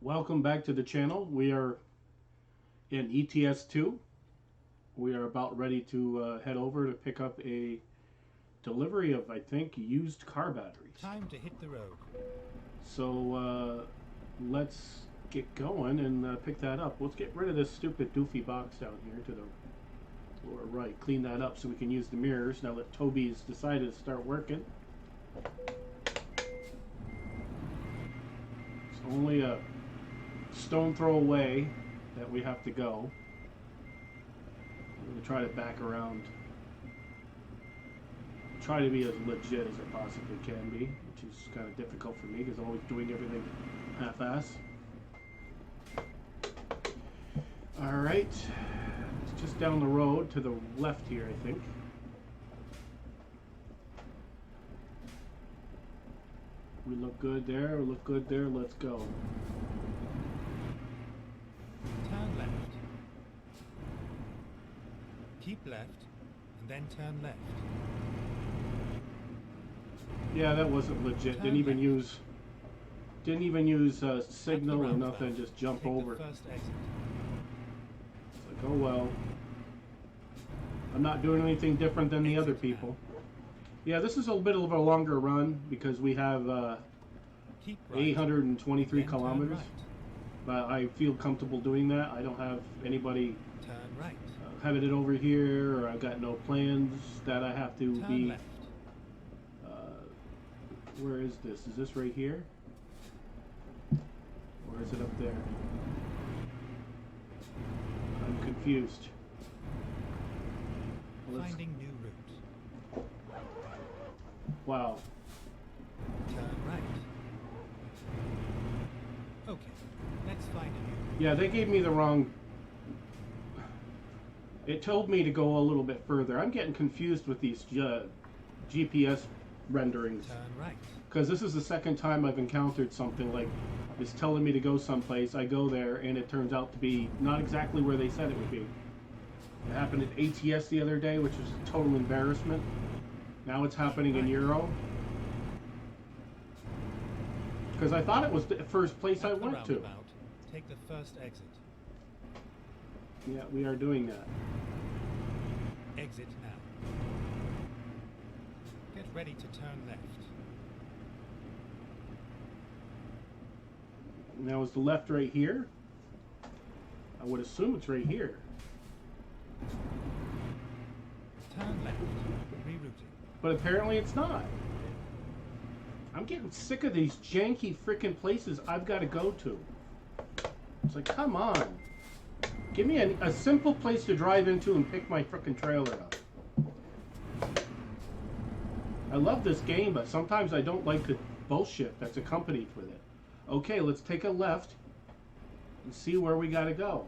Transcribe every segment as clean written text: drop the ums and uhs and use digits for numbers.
Welcome back to the channel. We are in ETS 2. We are about ready to head over to pick up a delivery of, I think, used car batteries. Time to hit the road. So let's get going and pick that up. Let's get rid of this stupid doofy box down here to the lower right. Clean that up so we can use the mirrors now that Toby's decided to start working. It's only a stone throw away that we have to go. I'm going to try to back around. Try to be as legit as I possibly can be, which is kind of difficult for me because I'm always doing everything half-ass. Alright, it's just down the road to the left here, I think. We look good there, we look good there, let's go. Turn left. Keep left, and then turn left. Yeah, that wasn't legit. Didn't even use signal or nothing. Just jump over. It's like, oh well. I'm not doing anything different than the other people. Yeah, this is a bit of a longer run because we have 823 kilometers. But I feel comfortable doing that. I don't have anybody having it over here, or I've got no plans that I have to be. Where is this? Is this right here? Or is it up there? I'm confused. Finding new routes. Wow. Turn right. Okay, let's find a new route. Yeah, they gave me the wrong... It told me to go a little bit further. I'm getting confused with these GPS renderings. Turn right. Because this is the second time I've encountered something like it's telling me to go someplace. I go there and it turns out to be not exactly where they said it would be. It happened at ATS the other day, which was a total embarrassment. Now it's happening in Euro. Because I thought it was the first place I went to. Take the first exit. Yeah, we are doing that. Exit now. Get ready to turn left. Now is the left right here? I would assume it's right here. Turn left. Rerouting. But apparently it's not. I'm getting sick of these janky freaking places I've got to go to. It's like, come on. Give me a simple place to drive into and pick my freaking trailer up. I love this game, but sometimes I don't like the bullshit that's accompanied with it. Okay, let's take a left and see where we gotta go.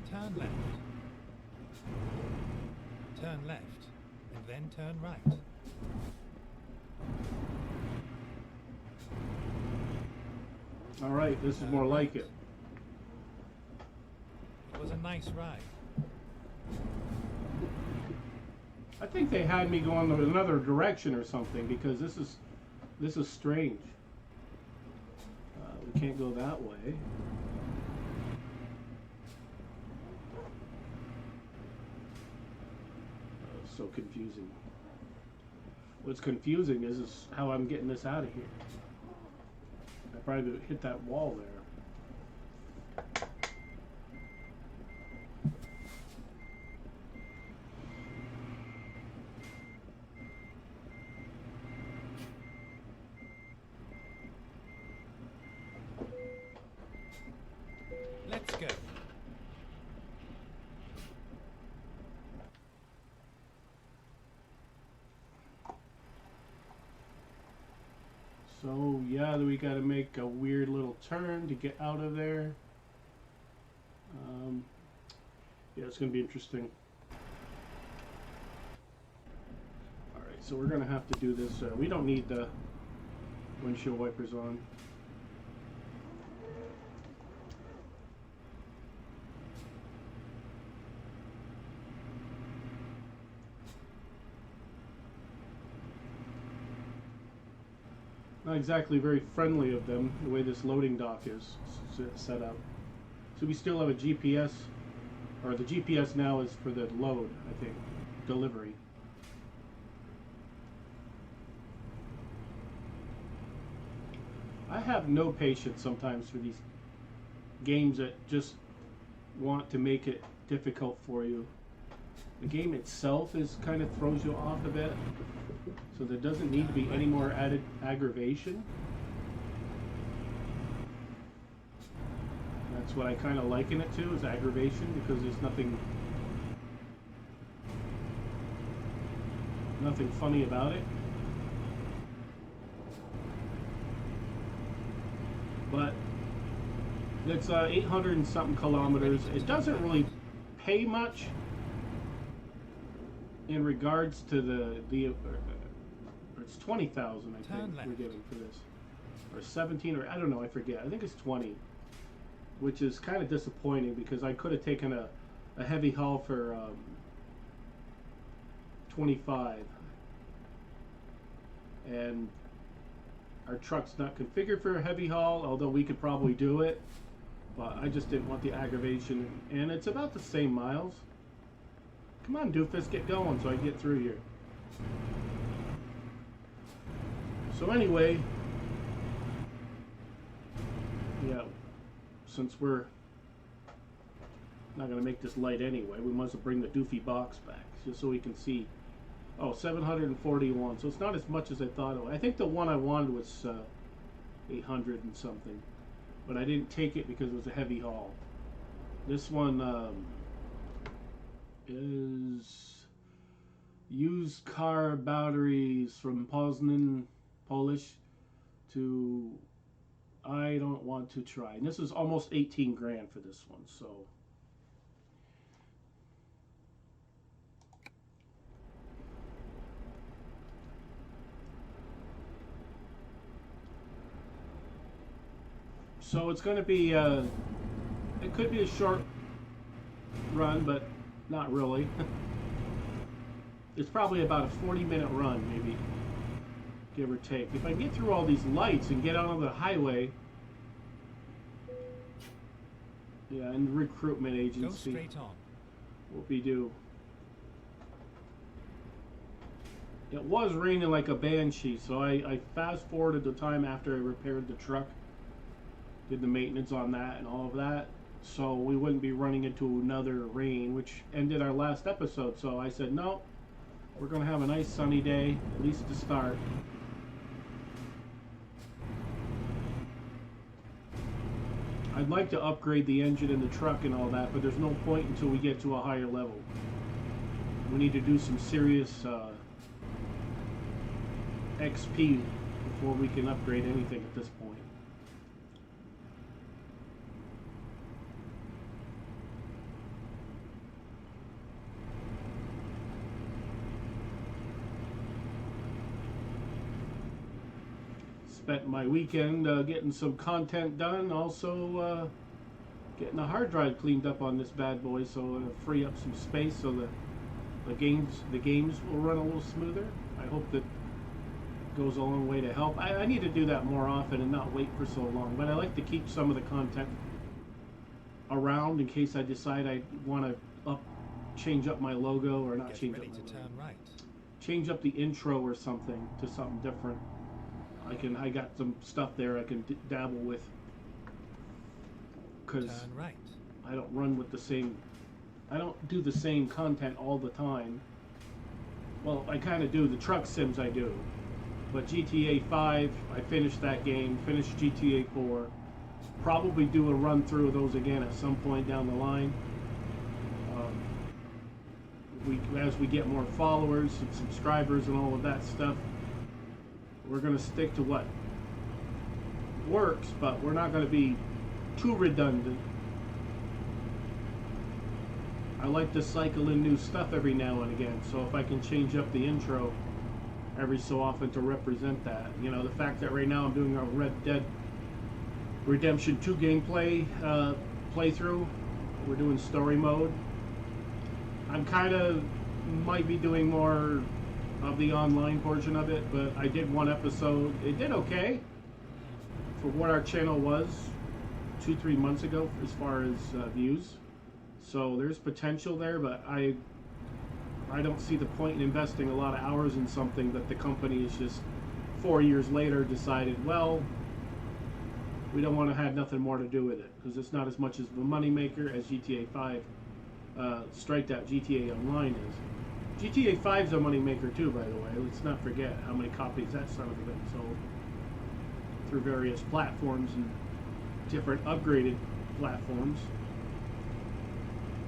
Turn left. Turn left, and then turn right. Alright, this is more like it. It was a nice ride. I think they had me go in another direction or something because this is strange. We can't go that way. So confusing. What's confusing is how I'm getting this out of here. I probably hit that wall there. Let's go. So yeah, we got to make a weird little turn to get out of there. Yeah, it's going to be interesting. Alright, so we're going to have to do this. We don't need the windshield wipers on. exactly very friendly of them, the way this loading dock is set up. So we still have a GPS, or the GPS now is for the load, I think, delivery. I have no patience sometimes for these games that just want to make it difficult for you. The game itself is kind of throws you off a bit, so there doesn't need to be any more added aggravation. That's what I kind of liken it to, is aggravation, because there's nothing funny about it. But it's 800 and something kilometers. It doesn't really pay much in regards to the it's 20,000, I think we're getting for this, or 17, or I don't know, I forget. I think it's 20, which is kind of disappointing because I could have taken a heavy haul for 25, and our truck's not configured for a heavy haul, although we could probably do it, but I just didn't want the aggravation, and it's about the same miles. Come on, doofus, get going so I can get through here. So anyway, yeah, since we're not going to make this light anyway, we must bring the doofy box back just so we can see. Oh, 741, so it's not as much as I thought it was. I think the one I wanted was 800 and something, but I didn't take it because it was a heavy haul. This one is used car batteries from Poznan, Polish, to I don't want to try. And this is almost 18 grand for this one, so. So it's going to be, it could be a short run, but not really. It's probably about a 40-minute run, maybe, give or take. If I get through all these lights and get out on the highway, yeah, and recruitment agency, go straight on. What we do. It was raining like a banshee, so I fast-forwarded the time after I repaired the truck, did the maintenance on that and all of that, so we wouldn't be running into another rain, which ended our last episode. So I said, no, we're going to have a nice sunny day, at least to start. I'd like to upgrade the engine in the truck and all that, but there's no point until we get to a higher level. We need to do some serious XP before we can upgrade anything at this point. Spent my weekend getting some content done, also getting the hard drive cleaned up on this bad boy, so it'll free up some space so the games will run a little smoother. I hope that goes a long way to help. I need to do that more often and not wait for so long, but I like to keep some of the content around in case I decide I want to change up my logo, or not change up my logo. Turn right. Change up the intro or something to something different. I got some stuff there I can dabble with, because right. I don't run with the same, I don't do the same content all the time. Well, I kind of do. The truck sims I do, but GTA 5, I finished that game, finished GTA 4, probably do a run through of those again at some point down the line. As we get more followers and subscribers and all of that stuff, we're going to stick to what works, but we're not going to be too redundant. I like to cycle in new stuff every now and again, so if I can change up the intro every so often to represent that. You know, the fact that right now I'm doing a Red Dead Redemption 2 gameplay playthrough. We're doing story mode. I'm kind of might be doing more of the online portion of it, but I did one episode. It did okay. for what our channel was 2-3 months ago as far as views. So there's potential there, but I don't see the point in investing a lot of hours in something that the company is just 4 years later decided, well, we don't want to have nothing more to do with it because it's not as much of a moneymaker as GTA 5 striked out GTA Online is. GTA 5 is a moneymaker too, by the way. Let's not forget how many copies that son of a gun sold through various platforms and different upgraded platforms.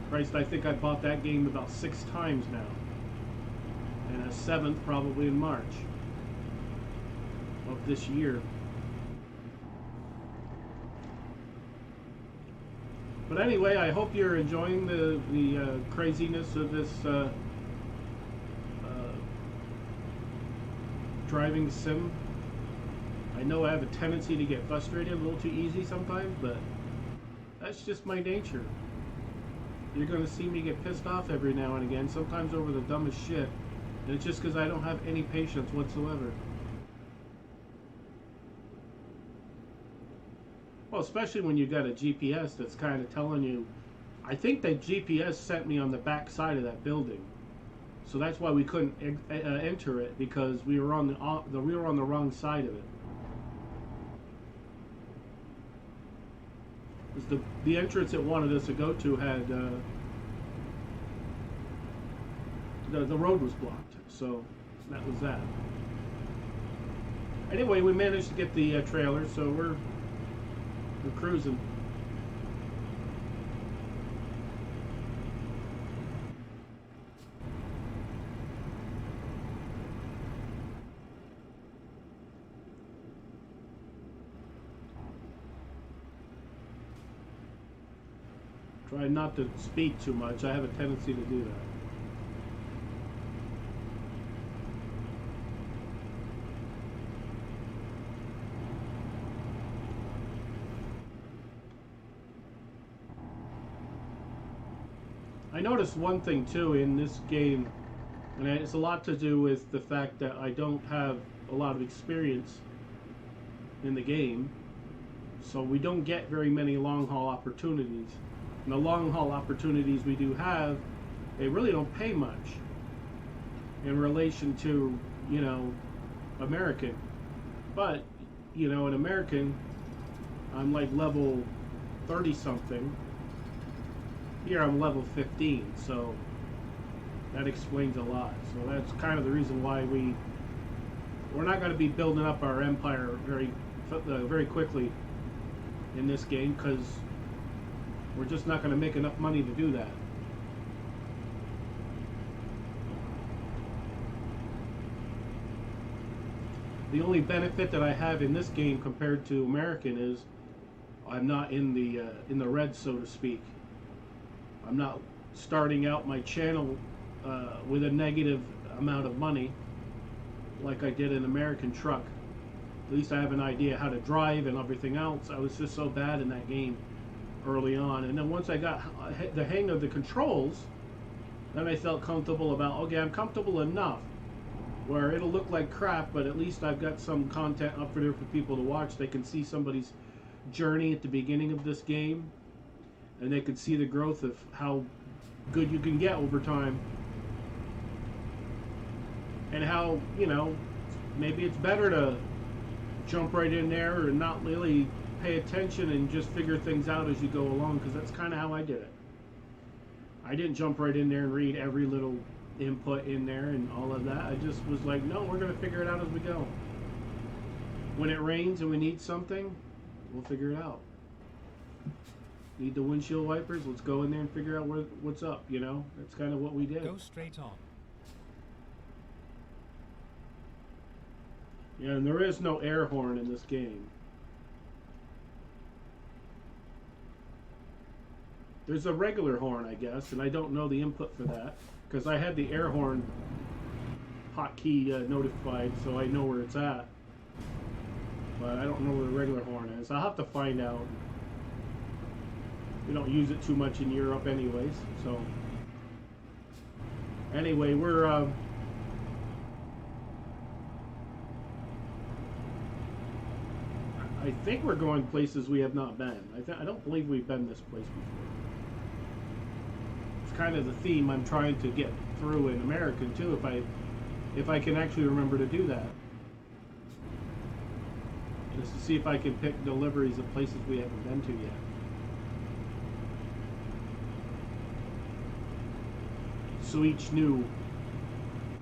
Christ, I think I bought that game about 6 times now. And a 7th probably in March of this year. But anyway, I hope you're enjoying the craziness of this driving sim. I know I have a tendency to get frustrated a little too easy sometimes, but that's just my nature. You're going to see me get pissed off every now and again, sometimes over the dumbest shit, and it's just because I don't have any patience whatsoever. Well, especially when you got a GPS that's kind of telling you. I think that GPS sent me on the back side of that building, so that's why we couldn't enter it, because we were on the wrong side of it. Because the entrance it wanted us to go to had the road was blocked, so that was that. Anyway, we managed to get the trailer, so we're cruising. Try not to speak too much. I have a tendency to do that. I noticed one thing too in this game, and it's a lot to do with the fact that I don't have a lot of experience in the game, so we don't get very many long haul opportunities. And the long haul opportunities we do have, they really don't pay much in relation to, you know, American. But, you know, in American, I'm like level 30 something. Here I'm level 15, so that explains a lot. So that's kind of the reason why we're not going to be building up our empire very quickly in this game, because we're just not going to make enough money to do that. The only benefit that I have in this game compared to American is I'm not in the red, so to speak. I'm not starting out my channel with a negative amount of money like I did in American Truck. At least I have an idea how to drive and everything else. I was just so bad in that game early on, and then once I got the hang of the controls, then I felt comfortable about, okay, I'm comfortable enough where it'll look like crap, but at least I've got some content up for there for people to watch. They can see somebody's journey at the beginning of this game, and they can see the growth of how good you can get over time, and how, you know, maybe it's better to jump right in there and not really pay attention and just figure things out as you go along, because that's kind of how I did it. I didn't jump right in there and read every little input in there and all of that. I just was like, no, we're going to figure it out as we go. When it rains and we need something, we'll figure it out. Need the windshield wipers? Let's go in there and figure out what's up, you know? That's kind of what we did. Go straight on. Yeah, and there is no air horn in this game. There's a regular horn, I guess, and I don't know the input for that, because I had the air horn hotkey notified, so I know where it's at. But I don't know where the regular horn is. I'll have to find out. We don't use it too much in Europe anyways, so... Anyway, we're... I think we're going places we have not been. I don't believe we've been this place before. It's kind of the theme I'm trying to get through in American too, if I can actually remember to do that. Just to see if I can pick deliveries of places we haven't been to yet. So each new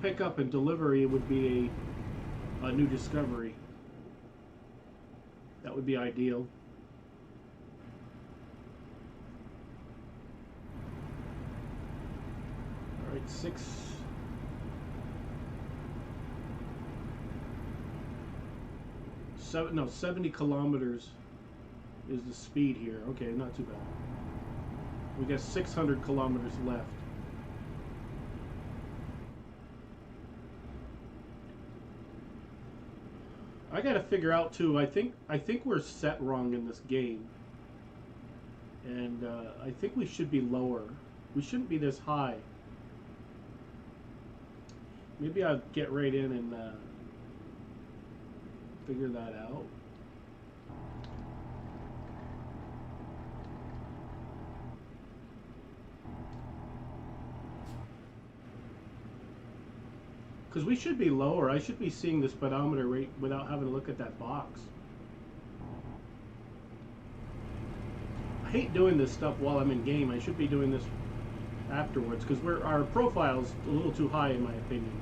pickup and delivery would be a new discovery. That would be ideal. All right, 70 kilometers is the speed here. Okay, not too bad. We got 600 kilometers left. I gotta figure out too. I think we're set wrong in this game, and I think we should be lower. We shouldn't be this high. Maybe I'll get right in and figure that out. Because we should be lower. I should be seeing the speedometer rate without having to look at that box. I hate doing this stuff while I'm in game. I should be doing this afterwards because our profile's a little too high in my opinion.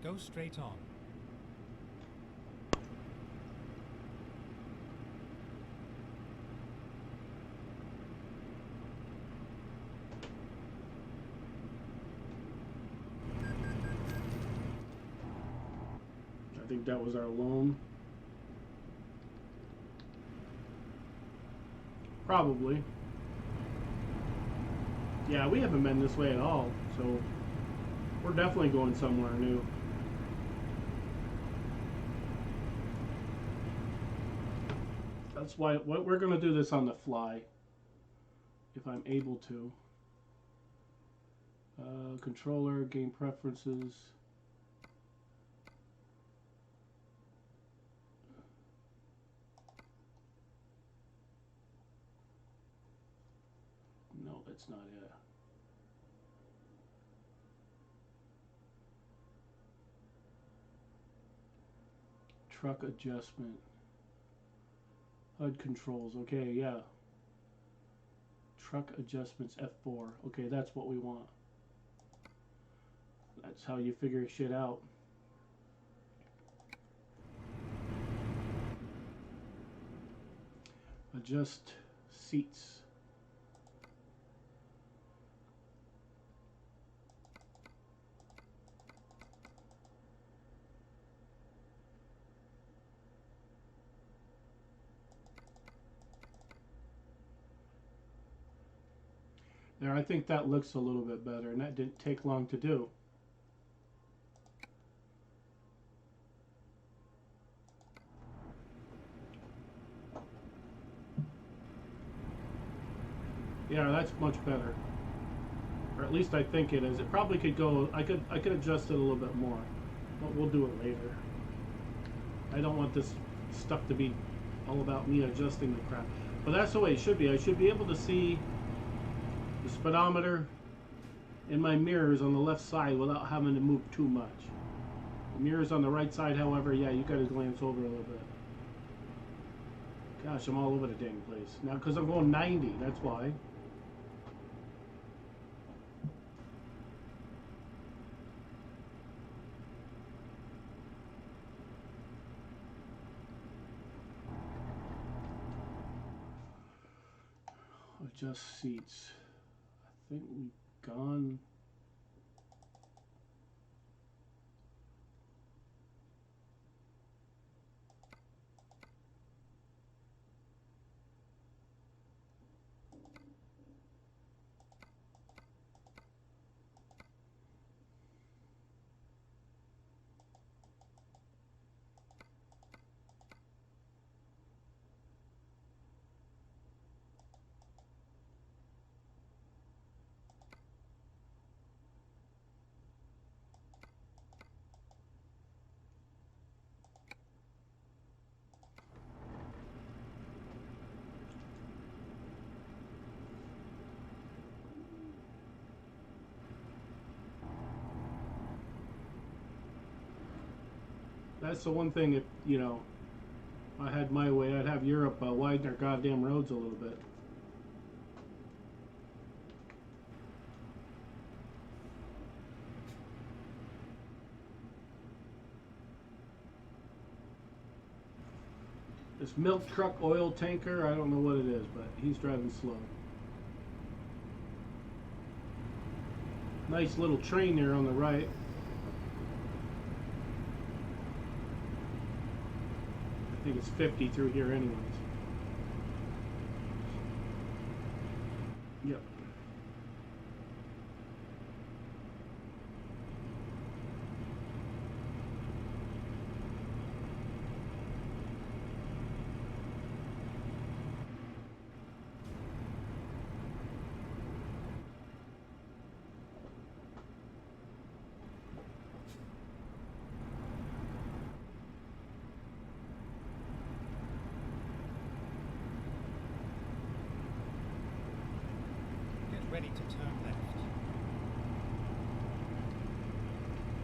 Go straight on. I think that was our loan. Probably. Yeah, we haven't been this way at all, so we're definitely going somewhere new. That's why we're going to do this on the fly, if I'm able to. Controller, game preferences. No, that's not it. Truck adjustment. HUD controls. Okay, yeah. Truck adjustments F4. Okay, that's what we want. That's how you figure shit out. Adjust seats. There, I think that looks a little bit better, and that didn't take long to do. Yeah, that's much better. Or at least I think it is. It probably could go, I could adjust it a little bit more. But we'll do it later. I don't want this stuff to be all about me adjusting the crap. But that's the way it should be. I should be able to see the speedometer and my mirrors on the left side without having to move too much. The mirrors on the right side, however, yeah, you gotta glance over a little bit. Gosh, I'm all over the dang place. Now, because I'm going 90, that's why. Adjust seats. I think we've gone. That's the one thing. If you know, I had my way, I'd have Europe widen their goddamn roads a little bit. This milk truck oil tanker, I don't know what it is, but he's driving slow. Nice little train there on the right. I think it's 50 through here anyways. Yep. Ready to turn left.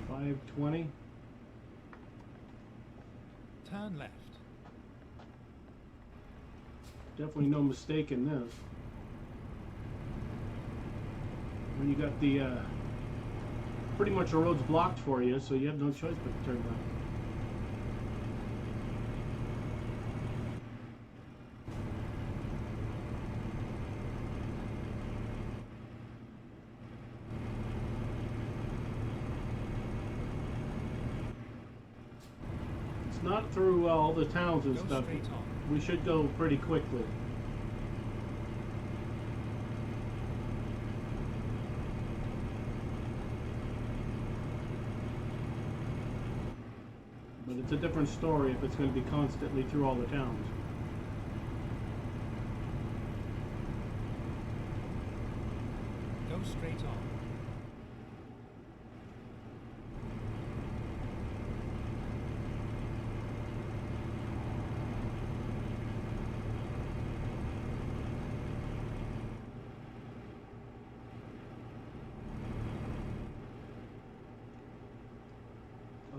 520. Turn left. Definitely no mistake in this. When you got the pretty much the road's blocked for you, so you have no choice but to turn left. Not through all the towns and Go stuff. straight on. We should go pretty quickly. But it's a different story if it's going to be constantly through all the towns. Go straight on.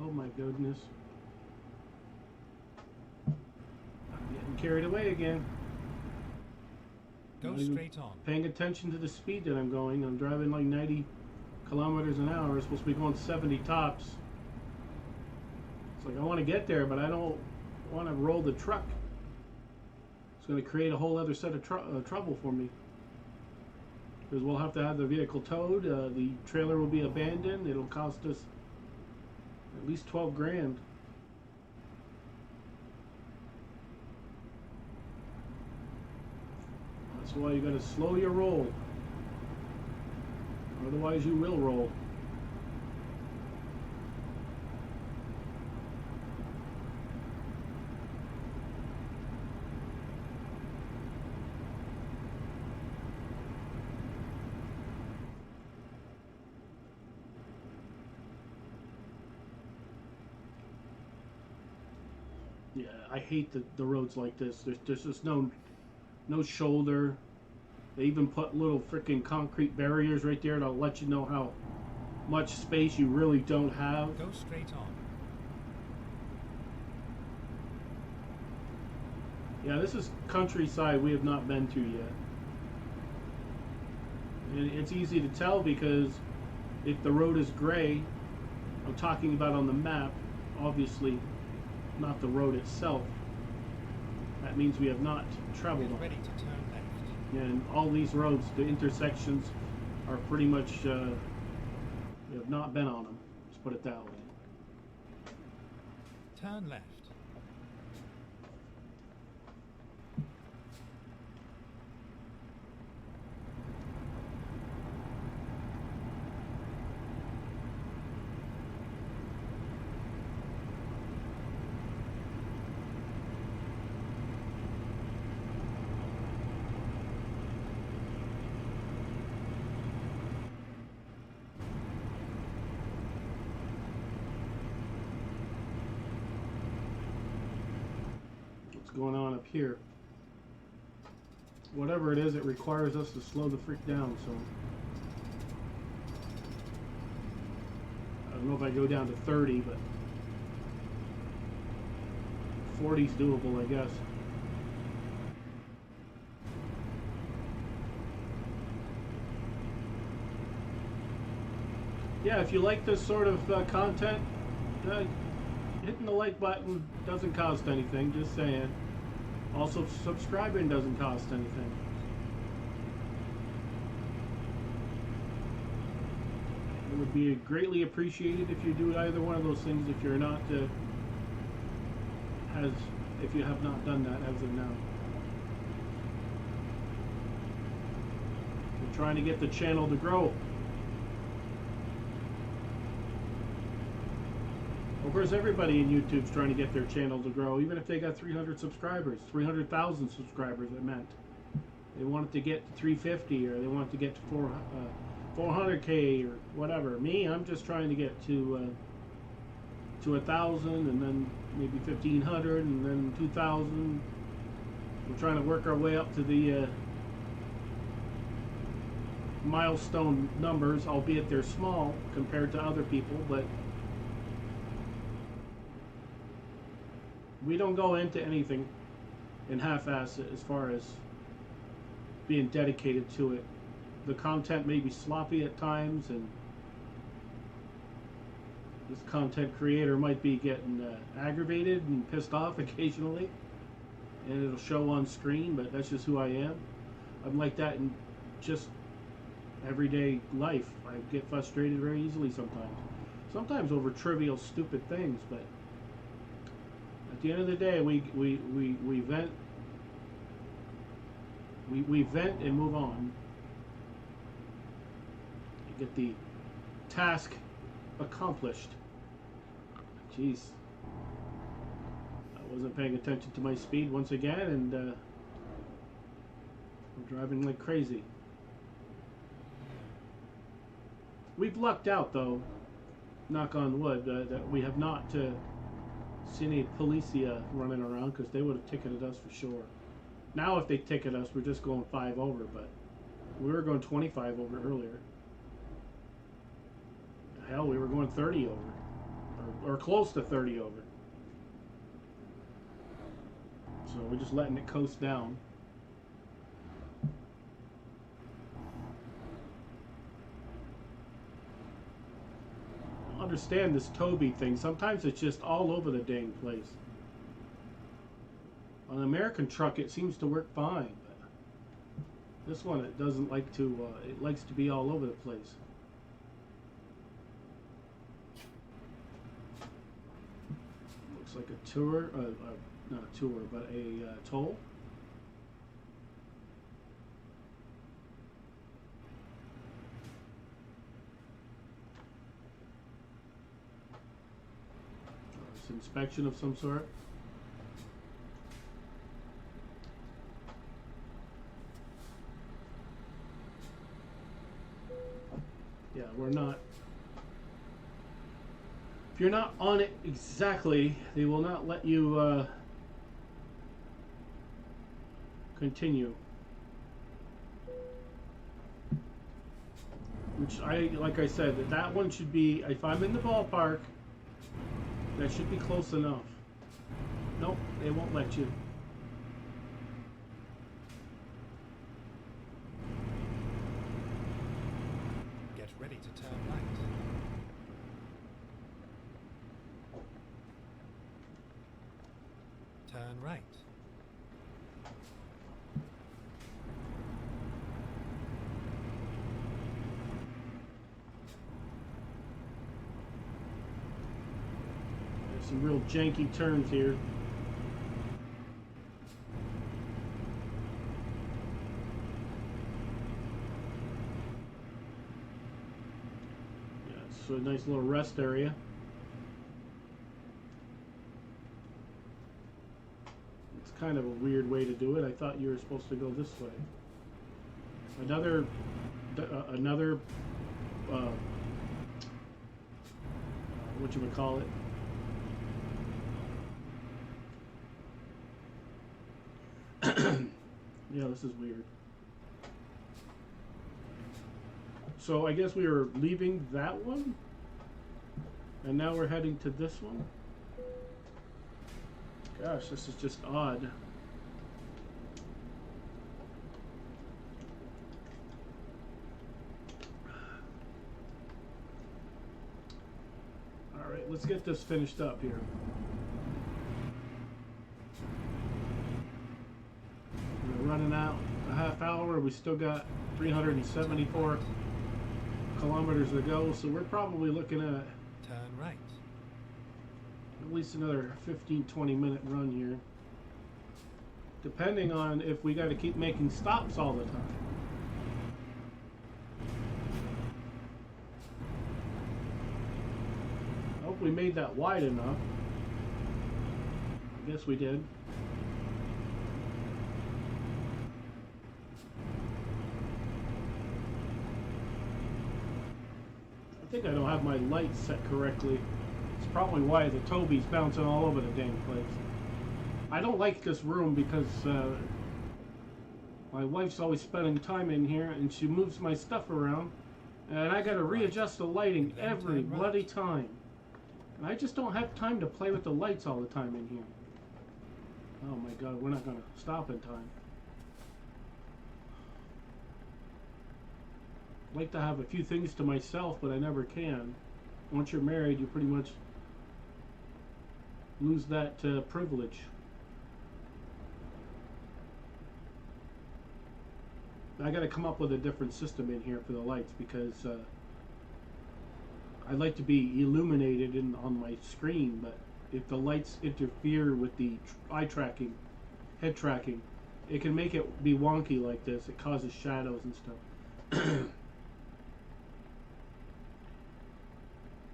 Oh my goodness. I'm getting carried away again. Go Not even straight on. paying attention to the speed that I'm going. I'm driving like 90 kilometers an hour. It's supposed to be going 70 tops. It's like I want to get there, but I don't want to roll the truck. It's going to create a whole other set of trouble for me. Because we'll have to have the vehicle towed. The trailer will be abandoned. It'll cost us at least 12 grand. That's why you got to slow your roll. Otherwise you will roll. Yeah, I hate the roads like this. There's just no shoulder. They even put little freaking concrete barriers right there to let you know how much space you really don't have. Go straight on. Yeah, this is countryside we have not been to yet. And it's easy to tell because if the road is gray, I'm talking about on the map, obviously not the road itself. That means we have not traveled Get on ready it. to turn left. And all these roads, the intersections, are pretty much, we have not been on them. Let's put it that way. Turn left. Going on up here. Whatever it is, it requires us to slow the freak down, so I don't know if I go down to 30, but 40's doable, I guess. Yeah, if you like this sort of content, hitting the like button doesn't cost anything, just saying. Also, subscribing doesn't cost anything. It would be greatly appreciated if you do either one of those things if you're not if you have not done that as of now. We're trying to get the channel to grow. Of course, everybody in YouTube's trying to get their channel to grow, even if they got 300 subscribers, 300,000 subscribers, it meant. They want it to get to 350, or they want it to get to 400K, or whatever. Me, I'm just trying to get to 1,000, and then maybe 1,500, and then 2,000. We're trying to work our way up to the milestone numbers, albeit they're small compared to other people, but we don't go into anything in half-ass as far as being dedicated to it. The content may be sloppy at times, and this content creator might be getting aggravated and pissed off occasionally, and it'll show on screen, but that's just who I am. I'm like that in just everyday life. I get frustrated very easily sometimes over trivial, stupid things, but at the end of the day, we vent. We vent and move on. You get the task accomplished. Jeez, I wasn't paying attention to my speed once again, and I'm driving like crazy. We've lucked out, though, knock on wood, that we have not seen any policia running around, because they would have ticketed us for sure. Now if they ticket us, we're just going 5 over, but we were going 25 over earlier. Hell, we were going 30 over, or close to 30 over. So we're just letting it coast down. Understand this Toby thing. Sometimes it's just all over the dang place. On an American truck, it seems to work fine, but this one, it doesn't like to. It likes to be all over the place. Looks like a tour, not a tour, but a toll. Inspection of some sort. Yeah, we're not. If you're not on it exactly, they will not let you continue. Which like I said, that one should be, if I'm in the ballpark, that should be close enough. Nope, they won't let you. Get ready to turn right. Turn right. There's some real janky turns here. Yeah, it's a nice little rest area. It's kind of a weird way to do it. I thought you were supposed to go this way. Another whatchamacallit? Yeah, this is weird. So I guess we were leaving that one, and now we're heading to this one. Gosh, this is just odd. Alright, let's get this finished up here. We're running out a half hour. We still got 374 kilometers to go, so we're probably looking at Turn right. at least another 15-20 minute run here, depending on if we got to keep making stops all the time. I hope we made that wide enough. I guess we did. I think I don't have my lights set correctly. It's probably why the Toby's bouncing all over the dang place. I don't like this room because my wife's always spending time in here and she moves my stuff around and I gotta readjust the lighting every bloody time. And I just don't have time to play with the lights all the time in here. Oh my god, we're not gonna stop in time. I'd like to have a few things to myself, but I never can. Once you're married, you pretty much lose that privilege. I got to come up with a different system in here for the lights because I'd like to be illuminated on my screen, but if the lights interfere with the eye tracking, head tracking, it can make it be wonky like this. It causes shadows and stuff.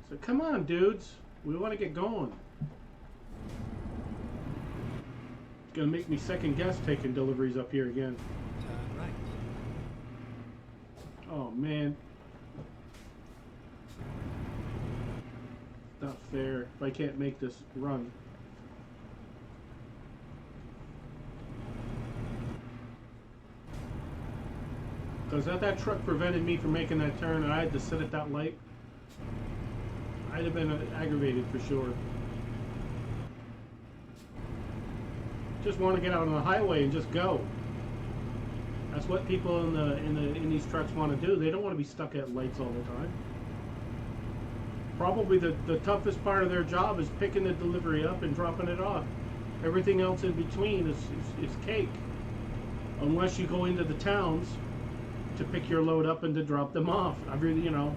So come on, dudes. We want to get going. It's going to make me second guess taking deliveries up here again. Turn right. Oh, man. Not fair if I can't make this run. Because that truck prevented me from making that turn and I had to sit at that light, I'd have been aggravated for sure. Just want to get out on the highway and just go. That's what people in these trucks want to do. They don't want to be stuck at lights all the time. Probably the toughest part of their job is picking the delivery up and dropping it off. Everything else in between is cake. Unless you go into the towns to pick your load up and to drop them off. You know,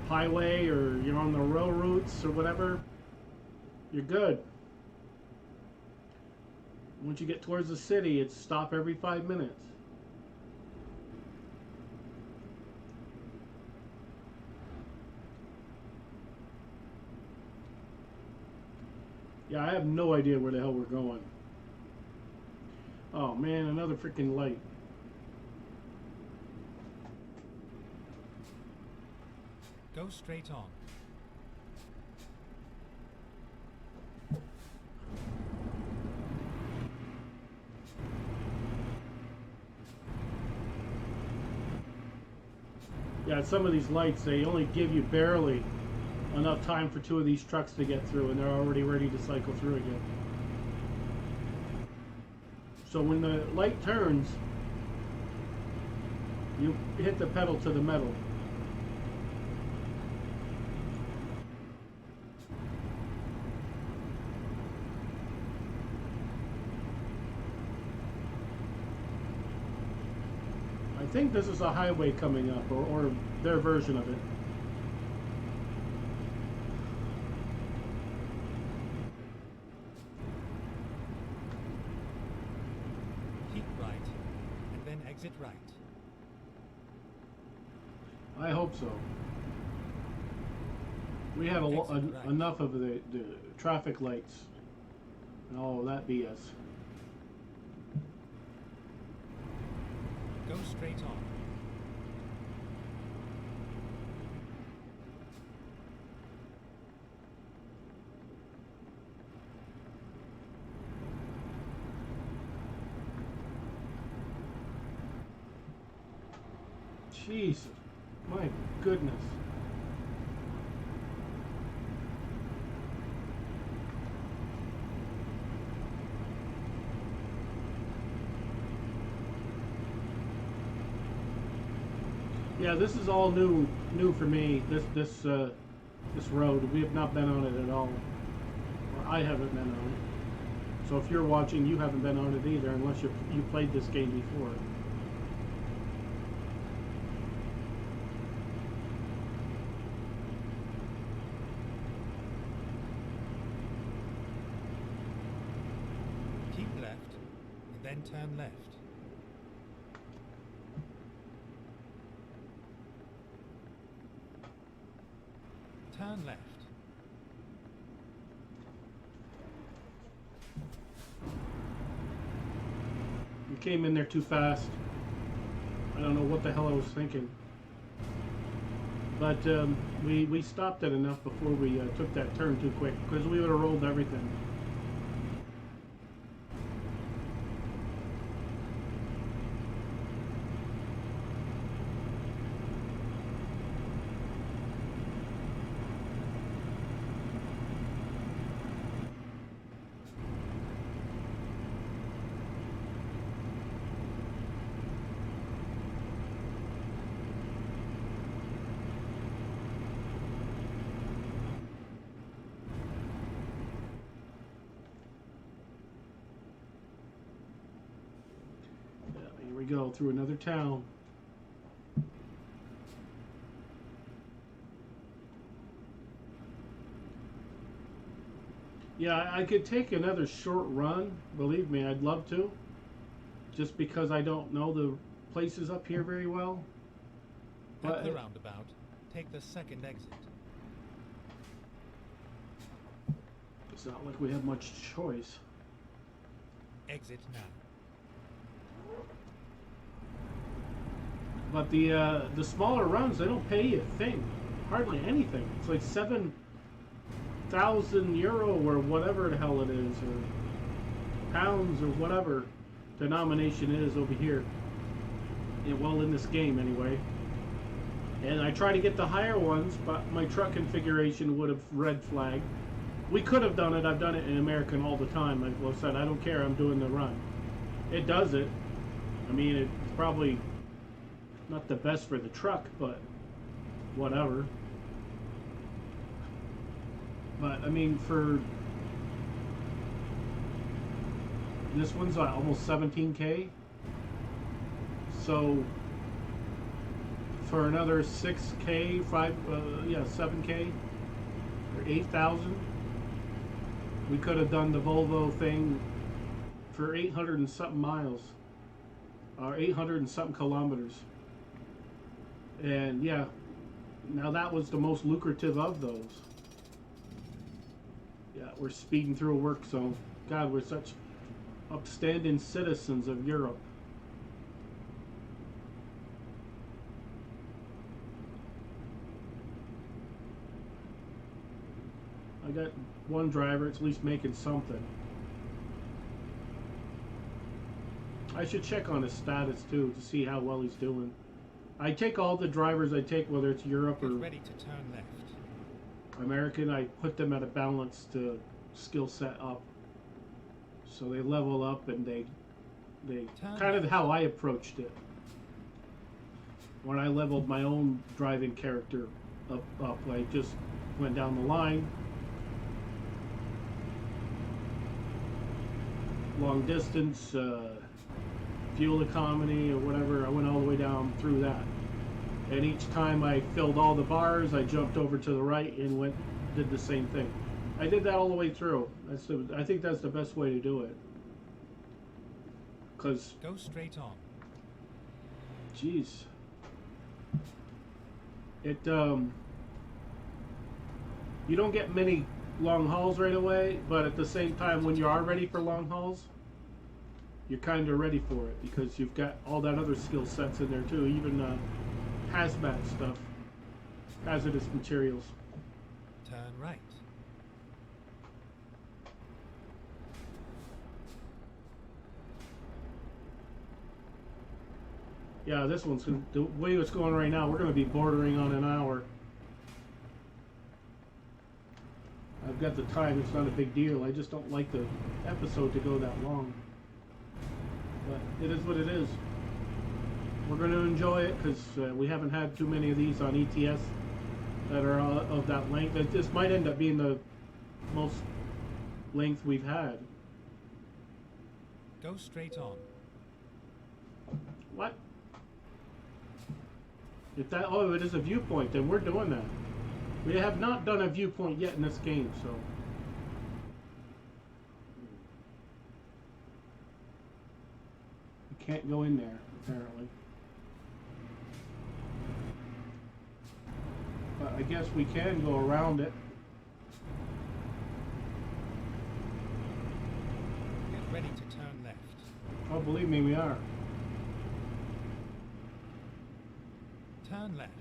highway or you're on the rail routes or whatever, you're good. Once you get towards the city, it's stop every 5 minutes. Yeah, I have no idea where the hell we're going. Oh man, another freaking light. Go straight on. Yeah, some of these lights, they only give you barely enough time for two of these trucks to get through, and they're already ready to cycle through again. So when the light turns, you hit the pedal to the metal. I think this is a highway coming up, or their version of it. Keep right, and then exit right. I hope so. We have enough of the traffic lights and all of that BS. Go straight on. Jesus, my goodness. Yeah, this is all new for me. This road. We have not been on it at all. Or I haven't been on it. So if you're watching, you haven't been on it either, unless you played this game before. Keep left, and then turn left. Turn left. You came in there too fast. I don't know what the hell I was thinking. But we stopped it enough before we took that turn too quick, because we would have rolled everything. Here we go, through another town. Yeah, I could take another short run. Believe me, I'd love to. Just because I don't know the places up here very well. At the roundabout, take the second exit. It's not like we have much choice. Exit now. But the smaller runs, they don't pay you a thing, hardly anything. It's like 7,000 euro or whatever the hell it is, or pounds or whatever denomination is over here. Yeah, well, in this game anyway. And I try to get the higher ones, but my truck configuration would have red flagged. We could have done it. I've done it in American all the time. Like I said, I don't care. I'm doing the run. It does it. I mean, it's probably not the best for the truck, but whatever. But I mean, for this one's almost 17K. So for another 6K, 7K or 8,000, we could have done the Volvo thing for 800 and something miles, or 800 and something kilometers. And yeah, now that was the most lucrative of those. Yeah, we're speeding through a work zone. God, we're such upstanding citizens of Europe. I got one driver, it's at least making something. I should check on his status too to see how well he's doing. I take all the drivers I take, whether it's Europe or ready to turn left. American, I put them at a balanced skill set up, so they level up, and they kind of how I approached it when I leveled my own driving character up. I just went down the line, long distance, fuel economy or whatever. I went all the way down through that, and each time I filled all the bars, I jumped over to the right and did the same thing. I did that all the way through. I think that's the best way to do it. Cause go straight on. Jeez, it you don't get many long hauls right away, but at the same time, when you are ready for long hauls, you're kind of ready for it because you've got all that other skill sets in there too, even hazmat stuff, hazardous materials. Turn right. Yeah, this one's the way it's going right now, we're going to be bordering on an hour. I've got the time, it's not a big deal. I just don't like the episode to go that long. But it is what it is. We're going to enjoy it because we haven't had too many of these on ETS that are of that length. This might end up being the most length we've had. Go straight on. What? If that, oh, it is a viewpoint, then we're doing that. We have not done a viewpoint yet in this game, so. We can't go in there, apparently. But I guess we can go around it. Get ready to turn left. Oh, believe me, we are. Turn left.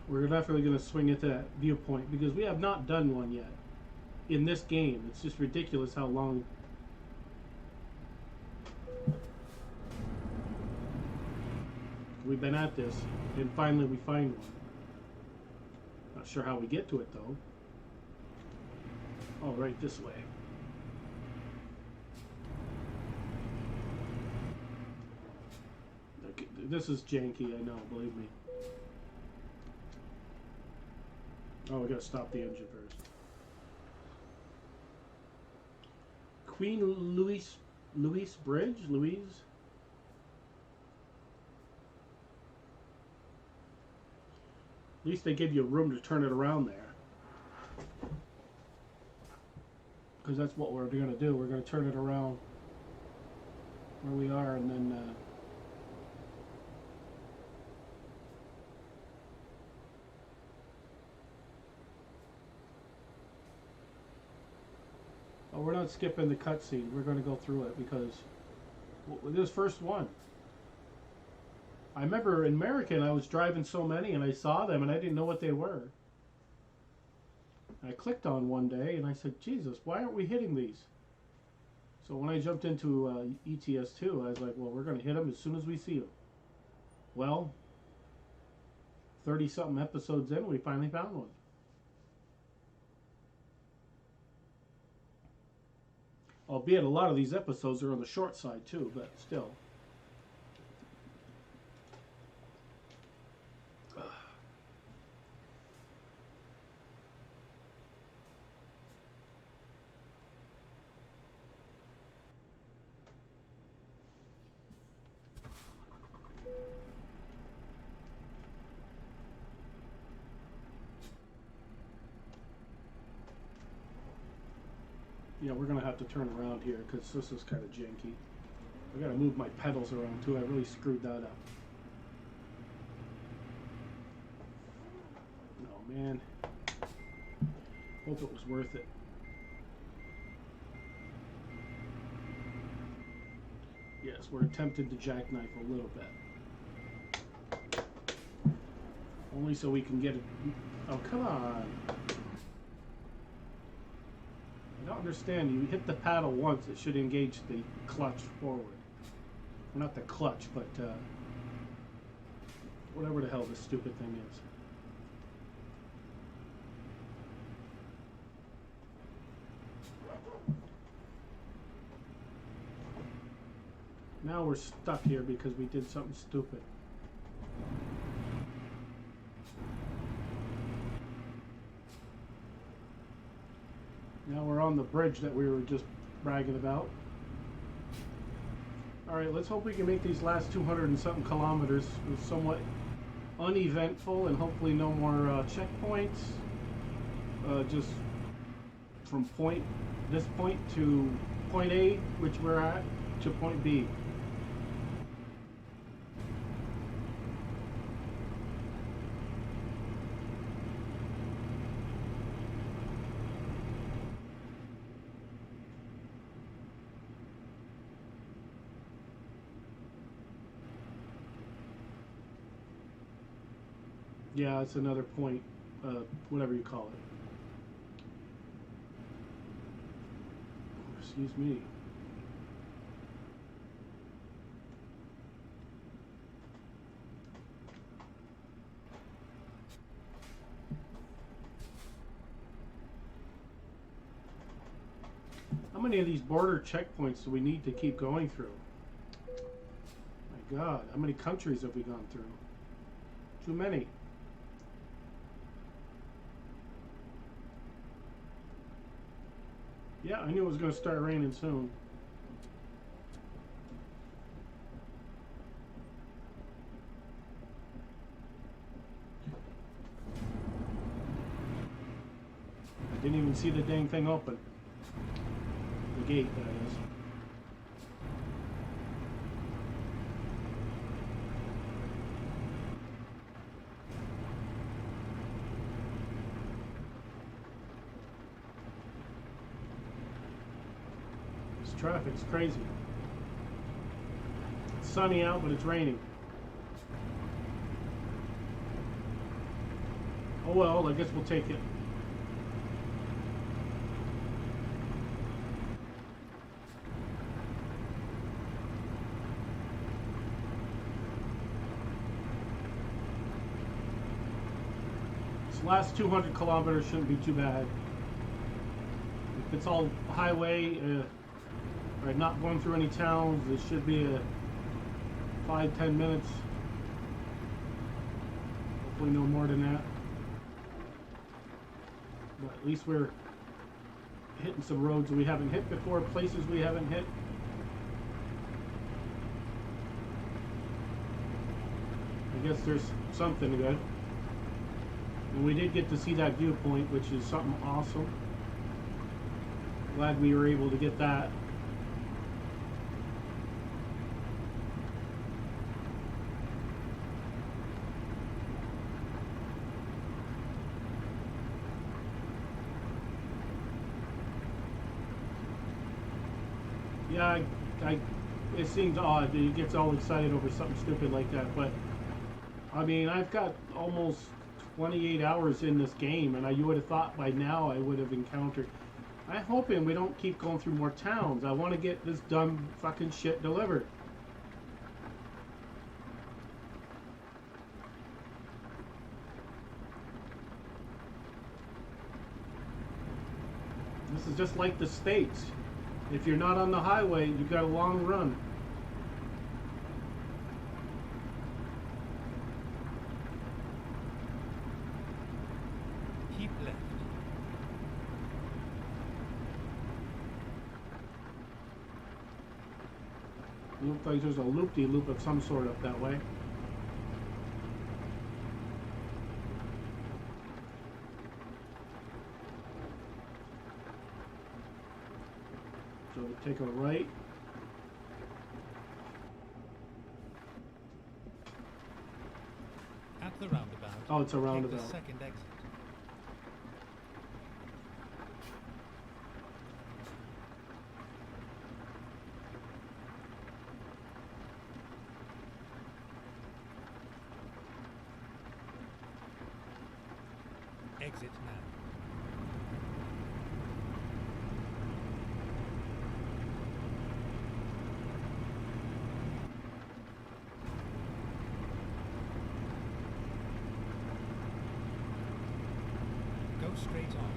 We're definitely going to swing into that viewpoint because we have not done one yet in this game. It's just ridiculous how long. We've been at this, and finally we find one. Not sure how we get to it though. Oh, right this way. Okay, this is janky, I know, believe me. Oh, we gotta stop the engine first. Queen Louise Bridge? Louise? At least they give you room to turn it around there. Because that's what we're gonna do. We're gonna turn it around where we are and then oh, we're not skipping the cutscene. We're going to go through it because this first one. I remember in American, I was driving so many and I saw them and I didn't know what they were. I clicked on one day and I said, Jesus, why aren't we hitting these? So when I jumped into ETS 2, I was like, well, we're going to hit them as soon as we see them. Well, 30-something episodes in, we finally found one. Albeit a lot of these episodes are on the short side too, but still. Yeah, we're going to have to turn around here because this is kind of janky. I got to move my pedals around too. I really screwed that up. Oh man. Hope it was worth it. Yes, we're attempting to jackknife a little bit. Only so we can get it. Oh, come on. I don't understand. You hit the paddle once, it should engage the clutch forward. Well, not the clutch, but whatever the hell this stupid thing is. Now we're stuck here because we did something stupid. Now we're on the bridge that we were just bragging about. Alright, let's hope we can make these last 200 and something kilometers somewhat uneventful and hopefully no more checkpoints. Just from this point to point A, which we're at, to point B. Yeah, it's another point, whatever you call it. Excuse me. How many of these border checkpoints do we need to keep going through? My God, how many countries have we gone through? Too many. Yeah, I knew it was going to start raining soon. I didn't even see the dang thing open. The gate, that is. This traffic's crazy. It's sunny out, but it's raining. Oh well, I guess we'll take it. Last 200 kilometers shouldn't be too bad. If it's all highway, or not going through any towns, it should be a 5-10 minutes. Hopefully no more than that. But at least we're hitting some roads we haven't hit before, places we haven't hit. I guess there's something good. And we did get to see that viewpoint, which is something awesome. Glad we were able to get that. Yeah, it seems odd that he gets all excited over something stupid like that, but I mean, I've got almost 28 hours in this game, and you would have thought by now I would have encountered. I'm hoping we don't keep going through more towns. I want to get this dumb fucking shit delivered. This is just like the States. If you're not on the highway, you've got a long run. Keep left. It looks like there's a loop-de-loop of some sort up that way. So we take a right. At the roundabout. Oh, it's a roundabout. Take the second exit. Exit now. Go straight on.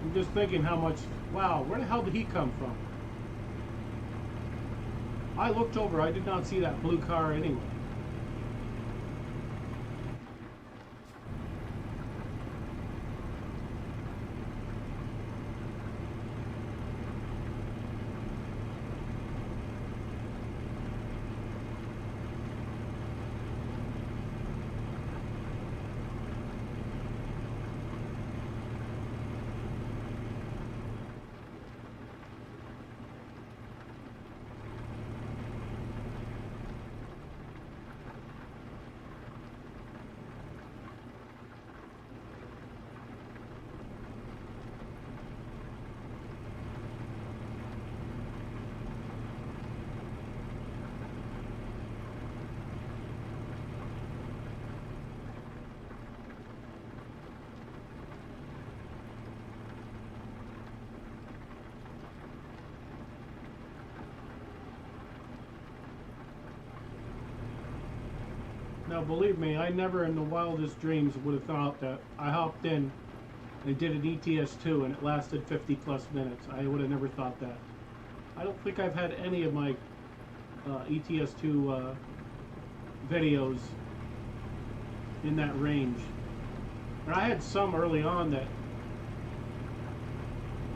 I'm just thinking how much. Wow, where the hell did he come from? I looked over, I did not see that blue car anywhere. Now, believe me, I never in the wildest dreams would have thought that I hopped in and did an ETS2 and it lasted 50 plus minutes. I would have never thought that. I don't think I've had any of my ETS2 videos in that range. And I had some early on that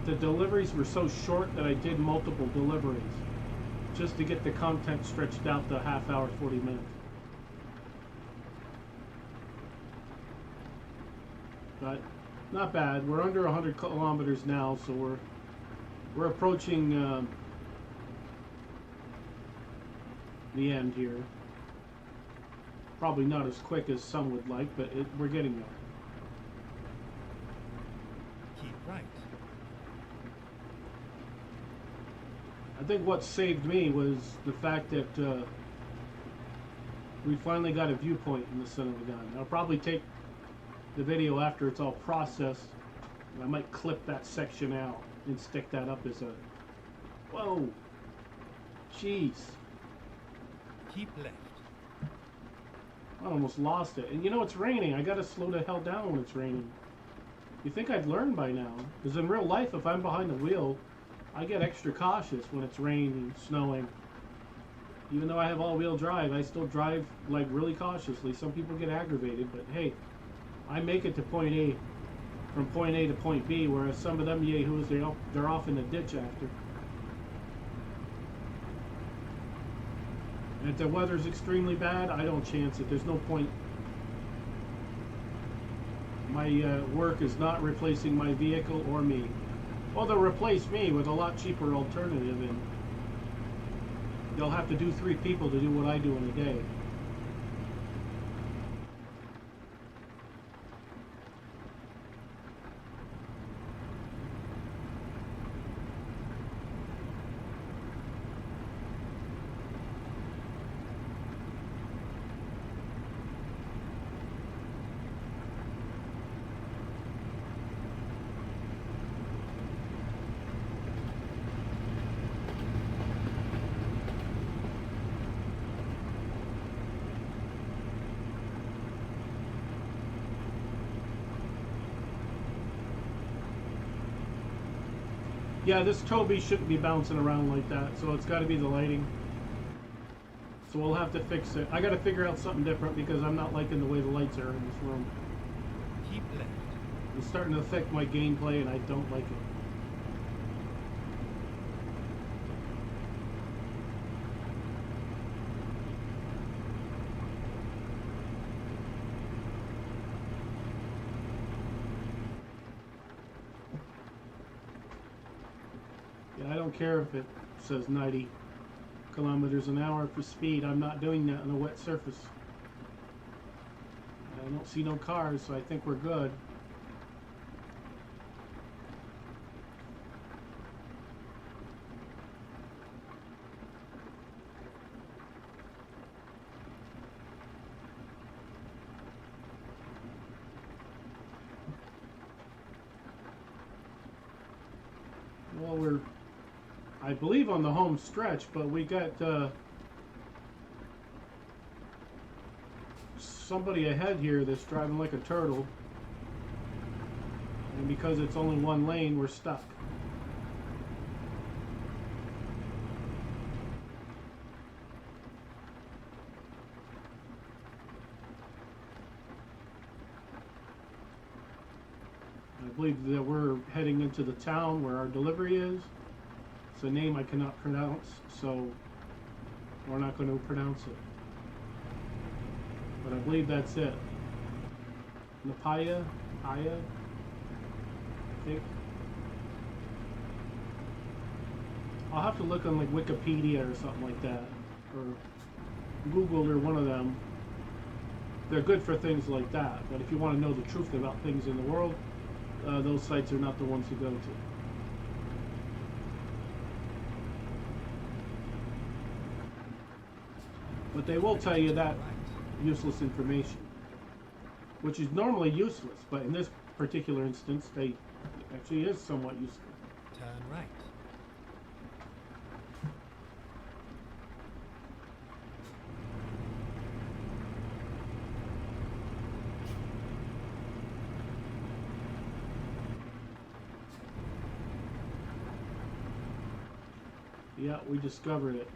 the deliveries were so short that I did multiple deliveries just to get the content stretched out to half hour, 40 minutes. But not bad. We're under 100 kilometers now, so we're approaching the end here. Probably not as quick as some would like, but we're getting there. Keep right. I think what saved me was the fact that we finally got a viewpoint in the son of a gun. I'll probably take the video after it's all processed. I might clip that section out and stick that up as a... Whoa! Jeez. Keep left. I almost lost it. And you know, it's raining. I gotta slow the hell down when it's raining. You think I'd learn by now. Because in real life, if I'm behind the wheel, I get extra cautious when it's raining, snowing. Even though I have all-wheel drive, I still drive like really cautiously. Some people get aggravated, but hey, I make it to point A, from point A to point B, whereas some of them yahoos, they're off in the ditch after. And if the weather's extremely bad, I don't chance it. There's no point. My work is not replacing my vehicle or me. Well, they'll replace me with a lot cheaper alternative, and they'll have to do 3 people to do what I do in a day. Yeah, this Toby shouldn't be bouncing around like that, so it's got to be the lighting. So we'll have to fix it. I got to figure out something different because I'm not liking the way the lights are in this room. Keep left. It's starting to affect my gameplay, and I don't like it. I don't care if it says 90 kilometers an hour for speed. I'm not doing that on a wet surface. I don't see no cars, so I think we're good. Well, I believe on the home stretch, but we got somebody ahead here that's driving like a turtle, and because it's only one lane, we're stuck. I believe that we're heading into the town where our delivery is. It's a name I cannot pronounce, so we're not going to pronounce it. But I believe that's it. Liepaja, I think. I'll have to look on like Wikipedia or something like that, or Google or one of them. They're good for things like that, but if you want to know the truth about things in the world, those sites are not the ones to go to. But they will tell you that useless information, which is normally useless, but in this particular instance, they actually is somewhat useful. Turn right. Yeah, we discovered it.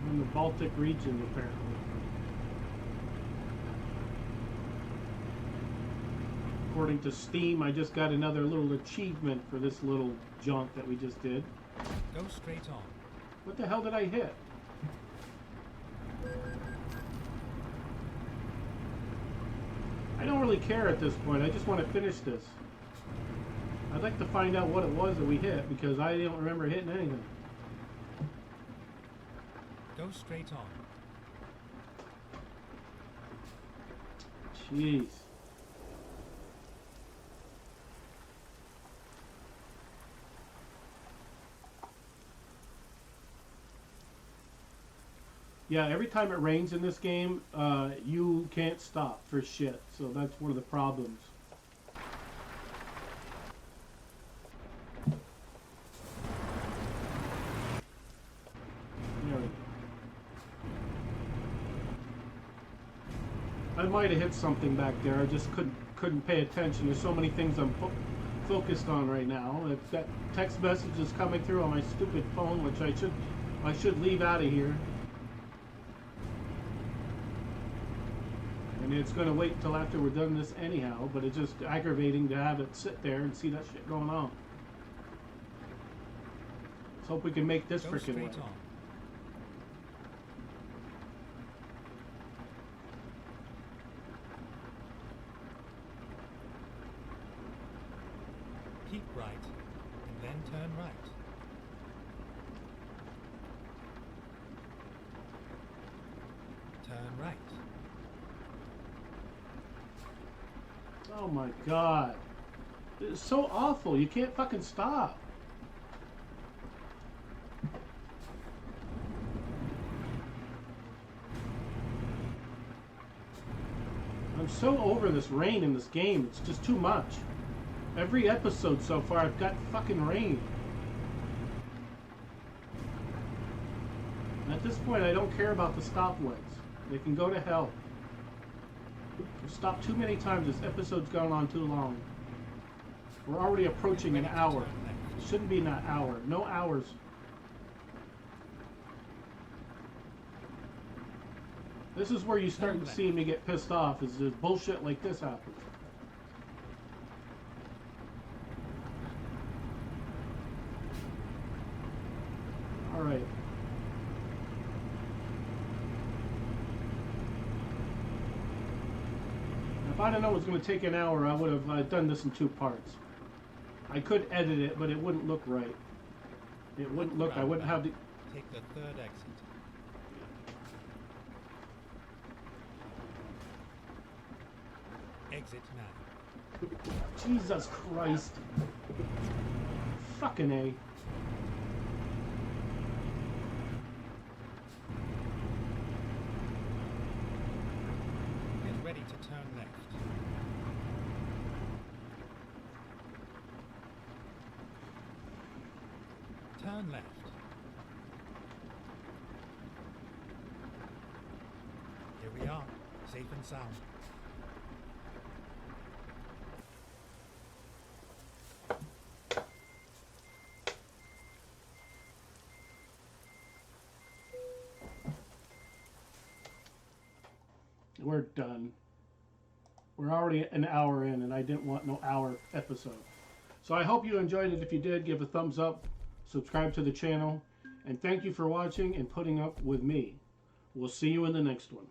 In the Baltic region, apparently. According to Steam, I just got another little achievement for this little jaunt that we just did. Go straight on. What the hell did I hit? I don't really care at this point. I just want to finish this. I'd like to find out what it was that we hit, because I don't remember hitting anything. Go straight on. Jeez. Yeah, every time it rains in this game, you can't stop for shit. So that's one of the problems. There we go. I might have hit something back there. I just couldn't pay attention. There's so many things I'm focused on right now. If that text message is coming through on my stupid phone, which I should leave out of here. And it's going to wait until after we're done this anyhow, but it's just aggravating to have it sit there and see that shit going on. Let's hope we can make this freaking way. Keep right, and then turn right. Turn right. Oh my god. It's so awful. You can't fucking stop. I'm so over this rain in this game. It's just too much. Every episode so far, I've got fucking rain. And at this point, I don't care about the stoplights. They can go to hell. I've stopped too many times. This episode's gone on too long. We're already approaching an hour. It shouldn't be an hour. No hours. This is where you start to see me get pissed off, is there's bullshit like this happens. Alright. If I'd have known it was going to take an hour, I would have done this in 2 parts. I could edit it, but it wouldn't look right. It wouldn't look, I wouldn't have the... Take the third exit. Exit now. Jesus Christ. Fucking A. Get ready to turn left. Turn left. Here we are, safe and sound. We're done. We're already an hour in, and I didn't want no hour episode. So I hope you enjoyed it. If you did, give a thumbs up, subscribe to the channel, and thank you for watching and putting up with me. We'll see you in the next one.